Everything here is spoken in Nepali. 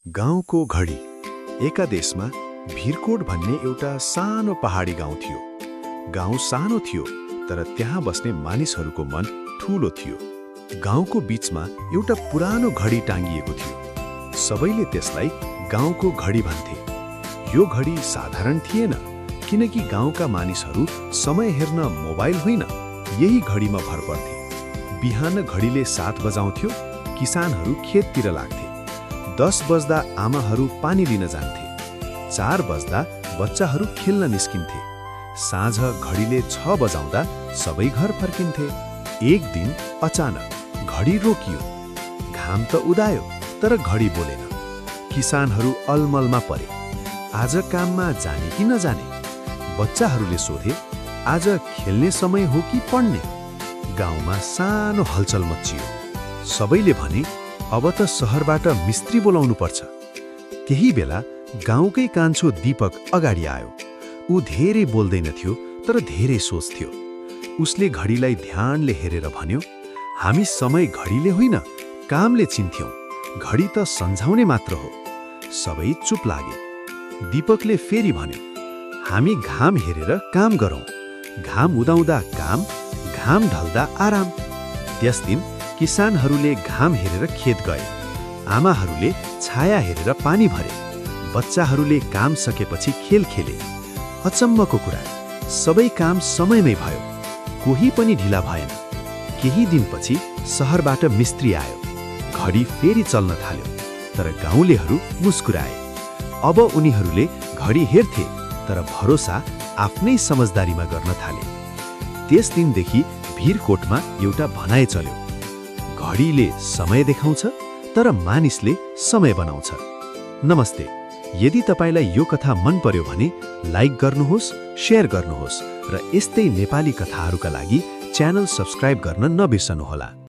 गाउँको घडी। एका देशमा भिरकोट भन्ने एउटा सानो पहाडी गाउँ थियो। गाउँ सानो थियो, तर त्यहाँ बस्ने मानिसहरूको मन ठूलो थियो। गाउँको बीचमा एउटा पुरानो घडी टाँगिएको थियो। सबैले त्यसलाई गाउँको घडी भन्थे। यो घडी साधारण थिएन, किनकि गाउँका मानिसहरू समय हेर्न मोबाइल होइन, यही घडीमा भर पर्थे। बिहान घडीले 7 बजाउँथ्यो, किसानहरू खेततिर लाग्थे। 10 बज्दा आमाहरू पानी लिन जान्थे। 4 बज्दा बच्चाहरू खेल्न निस्किन्थे। साँझ घडीले 6 बजाउँदा सबै घर फर्किन्थे। एक दिन अचानक घडी रोकियो। घाम त उदायो, तर घडी बोलेन। किसानहरू अलमलमा परे। आज काममा जाने कि नजाने? बच्चाहरूले सोधे, आज खेल्ने समय हो कि पढ्ने? गाउँमा सानो हलचल मच्चियो। सबैले भने, अब त सहरबाट मिस्त्री बोलाउनु पर्छ। त्यही बेला गाउँकै कान्छो दीपक अगाडि आयो। ऊ धेरै बोल्दैनथ्यो, तर धेरै सोच्थ्यो। उसले घडीलाई ध्यानले हेरेर भन्यो, हामी समय घडीले होइन, कामले चिन्थ्यौं। घडी त सम्झाउने मात्र हो। सबै चुप लागे। दीपकले फेरि भन्यो, हामी घाम हेरेर काम गरौँ। घाम उदाउँदा काम, घाम ढल्दा आराम। त्यस दिन किसानहरूले घाम हेरेर खेत गए। आमाहरूले छाया हेरेर पानी भरे। बच्चाहरूले काम सकेपछि खेल खेले। अचम्मको कुरा, सबै काम समयमै भयो। कोही पनि ढिला भएन। केही दिनपछि सहरबाट मिस्त्री आयो। घडी फेरि चल्न थाल्यो, तर गाउँलेहरू मुस्कुराए। अब उनीहरूले घडी हेर्थे, तर भरोसा आफ्नै समझदारीमा गर्न थाले। त्यस दिनदेखि भिरकोटमा एउटा भनाइ चल्यो, घडीले समय देखाउँछ, तर मानिसले समय बनाउँछ। नमस्ते। यदि तपाईलाई यो कथा मन पर्यो भने लाइक गर्नुहोस्, शेयर गर्नुहोस् र यस्तै नेपाली कथाहरूका लागि च्यानल सब्स्क्राइब गर्न नबिर्सनुहोला।